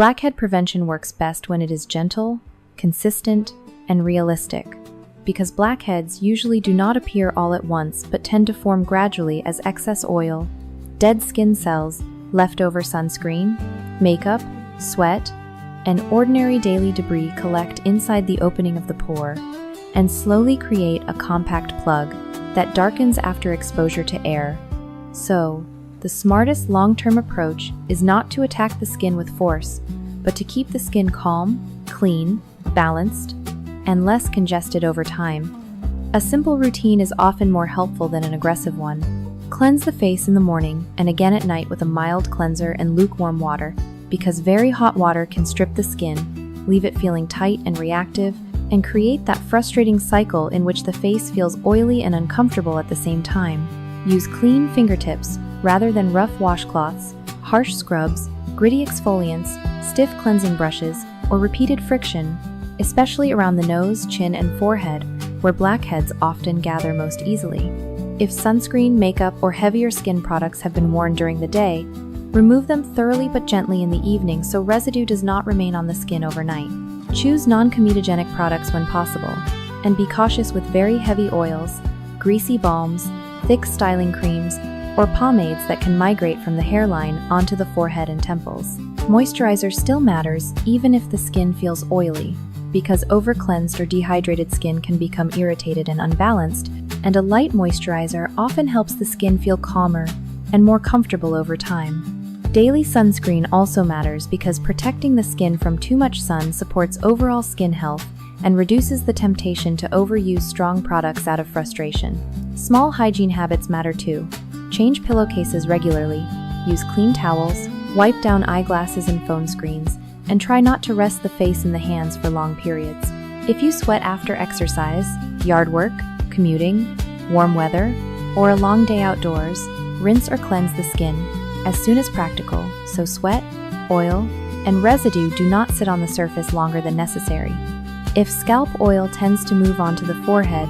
Blackhead prevention works best when it is gentle, consistent, and realistic, because blackheads usually do not appear all at once but tend to form gradually as excess oil, dead skin cells, leftover sunscreen, makeup, sweat, and ordinary daily debris collect inside the opening of the pore and slowly create a compact plug that darkens after exposure to air. So, the smartest long-term approach is not to attack the skin with force, but to keep the skin calm, clean, balanced, and less congested over time. A simple routine is often more helpful than an aggressive one. Cleanse the face in the morning and again at night with a mild cleanser and lukewarm water, because very hot water can strip the skin, leave it feeling tight and reactive, and create that frustrating cycle in which the face feels oily and uncomfortable at the same time. Use clean fingertips rather than rough washcloths, harsh scrubs, gritty exfoliants, stiff cleansing brushes, or repeated friction, especially around the nose, chin, and forehead, where blackheads often gather most easily. If sunscreen, makeup, or heavier skin products have been worn during the day, remove them thoroughly but gently in the evening so residue does not remain on the skin overnight. Choose non-comedogenic products when possible, and be cautious with very heavy oils, greasy balms, thick styling creams, or pomades that can migrate from the hairline onto the forehead and temples. Moisturizer still matters even if the skin feels oily, because over-cleansed or dehydrated skin can become irritated and unbalanced, and a light moisturizer often helps the skin feel calmer and more comfortable over time. Daily sunscreen also matters because protecting the skin from too much sun supports overall skin health and reduces the temptation to overuse strong products out of frustration. Small hygiene habits matter too. Change pillowcases regularly, use clean towels, wipe down eyeglasses and phone screens, and try not to rest the face and the hands for long periods. If you sweat after exercise, yard work, commuting, warm weather, or a long day outdoors, rinse or cleanse the skin as soon as practical, so sweat, oil, and residue do not sit on the surface longer than necessary. If scalp oil tends to move onto the forehead,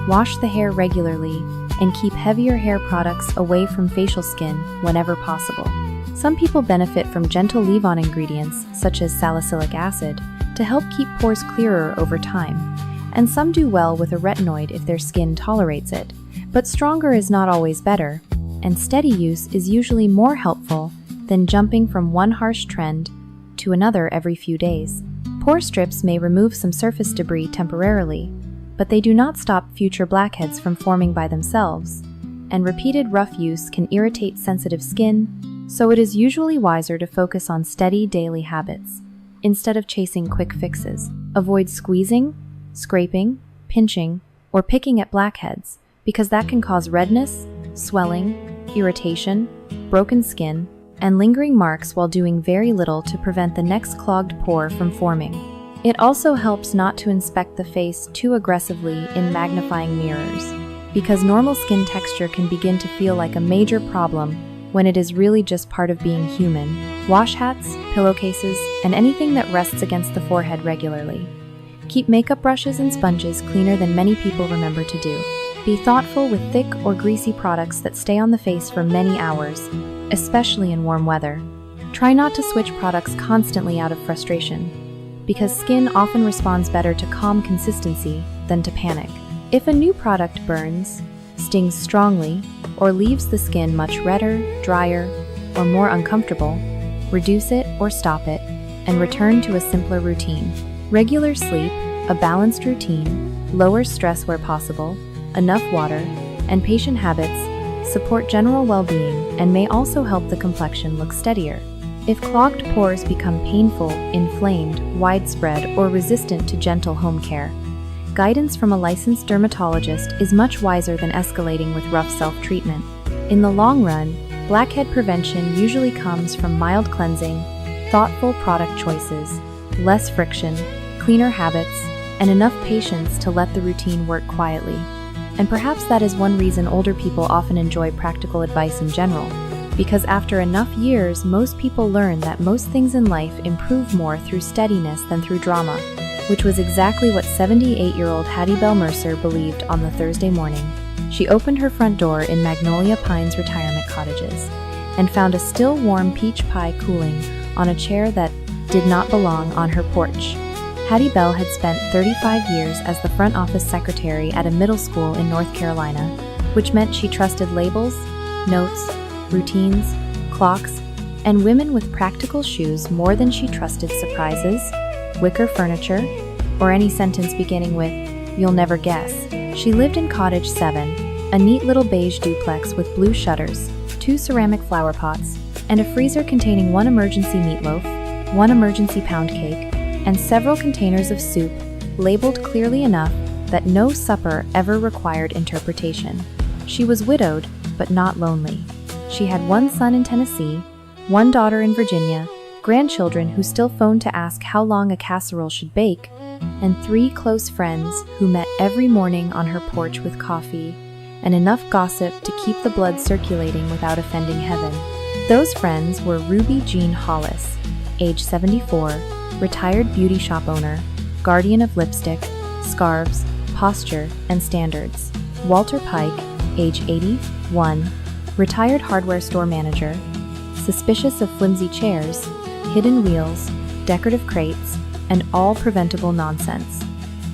wash the hair regularly and keep heavier hair products away from facial skin whenever possible. Some people benefit from gentle leave-on ingredients, such as salicylic acid, to help keep pores clearer over time, and some do well with a retinoid if their skin tolerates it, but stronger is not always better, and steady use is usually more helpful than jumping from one harsh trend to another every few days. Pore strips may remove some surface debris temporarily, but they do not stop future blackheads from forming by themselves, and repeated rough use can irritate sensitive skin, so it is usually wiser to focus on steady daily habits, instead of chasing quick fixes. Avoid squeezing, scraping, pinching, or picking at blackheads, because that can cause redness, swelling, irritation, broken skin, and lingering marks while doing very little to prevent the next clogged pore from forming. It also helps not to inspect the face too aggressively in magnifying mirrors, because normal skin texture can begin to feel like a major problem when it is really just part of being human. Wash hats, pillowcases, and anything that rests against the forehead regularly. Keep makeup brushes and sponges cleaner than many people remember to do. Be thoughtful with thick or greasy products that stay on the face for many hours, especially in warm weather. Try not to switch products constantly out of frustration, because skin often responds better to calm consistency than to panic. If a new product burns, stings strongly, or leaves the skin much redder, drier, or more uncomfortable, reduce it or stop it, and return to a simpler routine. Regular sleep, a balanced routine, lower stress where possible, enough water, and patient habits support general well-being and may also help the complexion look steadier. If clogged pores become painful, inflamed, widespread, or resistant to gentle home care, guidance from a licensed dermatologist is much wiser than escalating with rough self-treatment. In the long run, blackhead prevention usually comes from mild cleansing, thoughtful product choices, less friction, cleaner habits, and enough patience to let the routine work quietly. And perhaps that is one reason older people often enjoy practical advice in general, because after enough years, most people learn that most things in life improve more through steadiness than through drama, which was exactly what 78-year-old Hattie Bell Mercer believed on the Thursday morning. She opened her front door in Magnolia Pines Retirement Cottages and found a still warm peach pie cooling on a chair that did not belong on her porch. Hattie Bell had spent 35 years as the front office secretary at a middle school in North Carolina, which meant she trusted labels, notes, routines, clocks, and women with practical shoes more than she trusted surprises, wicker furniture, or any sentence beginning with, "You'll never guess." She lived in Cottage 7, a neat little beige duplex with blue shutters, 2 ceramic flower pots, and a freezer containing 1 emergency meatloaf, 1 emergency pound cake, and several containers of soup, labeled clearly enough that no supper ever required interpretation. She was widowed, but not lonely. She had 1 son in Tennessee, 1 daughter in Virginia, grandchildren who still phoned to ask how long a casserole should bake, and 3 close friends who met every morning on her porch with coffee and enough gossip to keep the blood circulating without offending heaven. Those friends were Ruby Jean Hollis, age 74, retired beauty shop owner, guardian of lipstick, scarves, posture, and standards; Walter Pike, age 81, retired hardware store manager, suspicious of flimsy chairs, hidden wheels, decorative crates, and all preventable nonsense;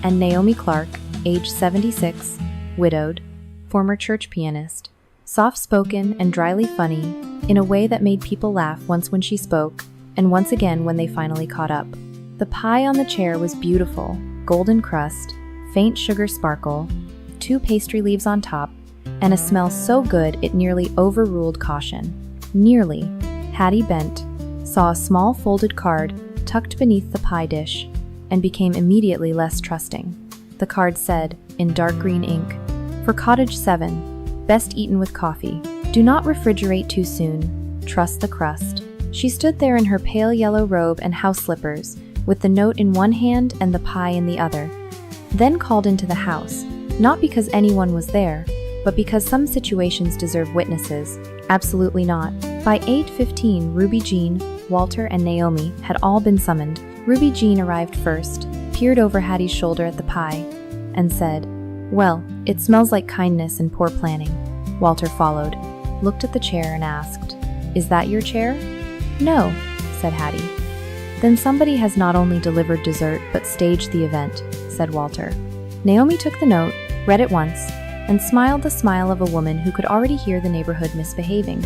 and Naomi Clark, age 76, widowed, former church pianist, soft-spoken and dryly funny, in a way that made people laugh once when she spoke, and once again when they finally caught up. The pie on the chair was beautiful, golden crust, faint sugar sparkle, 2 pastry leaves on top, and a smell so good it nearly overruled caution. Nearly. Hattie bent, saw a small folded card tucked beneath the pie dish, and became immediately less trusting. The card said, in dark green ink, "For Cottage 7, best eaten with coffee. Do not refrigerate too soon. Trust the crust." She stood there in her pale yellow robe and house slippers, with the note in one hand and the pie in the other, then called into the house, not because anyone was there, but because some situations deserve witnesses. Absolutely not. By 8:15, Ruby Jean, Walter, and Naomi had all been summoned. Ruby Jean arrived first, peered over Hattie's shoulder at the pie, and said, "Well, it smells like kindness and poor planning." Walter followed, looked at the chair and asked, "Is that your chair?" "No," said Hattie. "Then somebody has not only delivered dessert but staged the event," said Walter. Naomi took the note, read it once, and smiled the smile of a woman who could already hear the neighborhood misbehaving.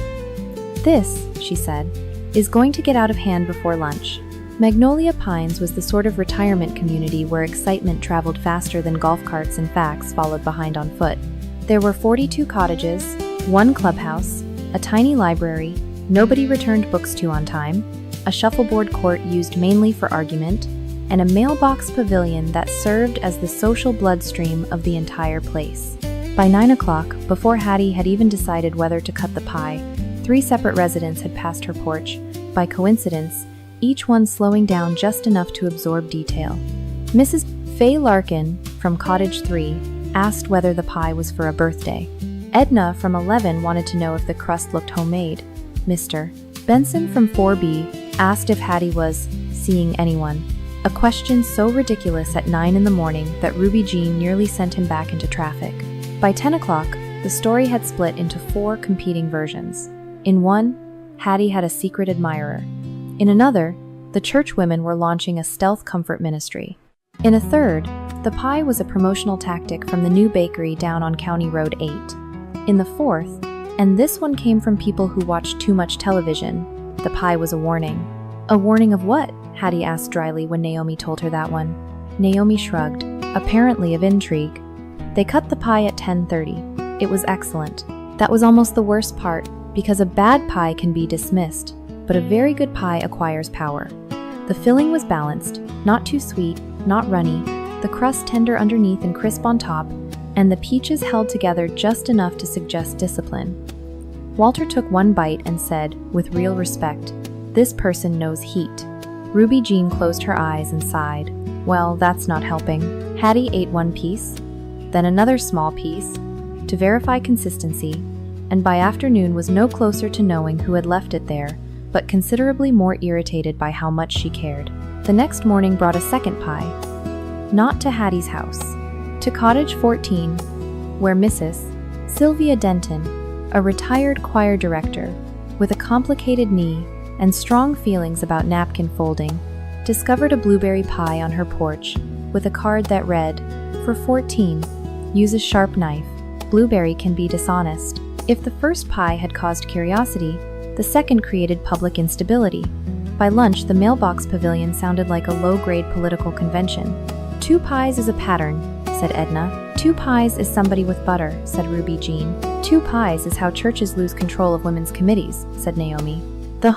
"This," she said, "is going to get out of hand before lunch." Magnolia Pines was the sort of retirement community where excitement traveled faster than golf carts and facts followed behind on foot. There were 42 cottages, 1 clubhouse, a tiny library, nobody returned books to on time, a shuffleboard court used mainly for argument, and a mailbox pavilion that served as the social bloodstream of the entire place. By 9 o'clock, before Hattie had even decided whether to cut the pie, 3 separate residents had passed her porch, by coincidence, each one slowing down just enough to absorb detail. Mrs. Fay Larkin, from Cottage 3, asked whether the pie was for a birthday. Edna, from 11, wanted to know if the crust looked homemade. Mr. Benson, from 4B, asked if Hattie was seeing anyone, a question so ridiculous at 9 in the morning that Ruby Jean nearly sent him back into traffic. By 10 o'clock, the story had split into 4 competing versions. In one, Hattie had a secret admirer. In another, the church women were launching a stealth comfort ministry. In a third, the pie was a promotional tactic from the new bakery down on County Road 8. In the fourth, and this one came from people who watched too much television, the pie was a warning. A warning of what? Hattie asked dryly when Naomi told her that one. Naomi shrugged, apparently of intrigue. They cut the pie at 10:30. It was excellent. That was almost the worst part, because a bad pie can be dismissed, but a very good pie acquires power. The filling was balanced, not too sweet, not runny, the crust tender underneath and crisp on top, and the peaches held together just enough to suggest discipline. Walter took one bite and said, with real respect, "This person knows heat." Ruby Jean closed her eyes and sighed. Well, that's not helping. Hattie ate one piece, then another small piece, to verify consistency, and by afternoon was no closer to knowing who had left it there, but considerably more irritated by how much she cared. The next morning brought a second pie. Not to Hattie's house. To Cottage 14, where Mrs. Sylvia Denton, a retired choir director, with a complicated knee and strong feelings about napkin folding, discovered a blueberry pie on her porch with a card that read, "For 14, use a sharp knife. Blueberry can be dishonest." If the first pie had caused curiosity, the second created public instability. By lunch, the mailbox pavilion sounded like a low-grade political convention. "2 pies is a pattern," said Edna. "2 pies is somebody with butter," said Ruby Jean. "2 pies is how churches lose control of women's committees," said Naomi. The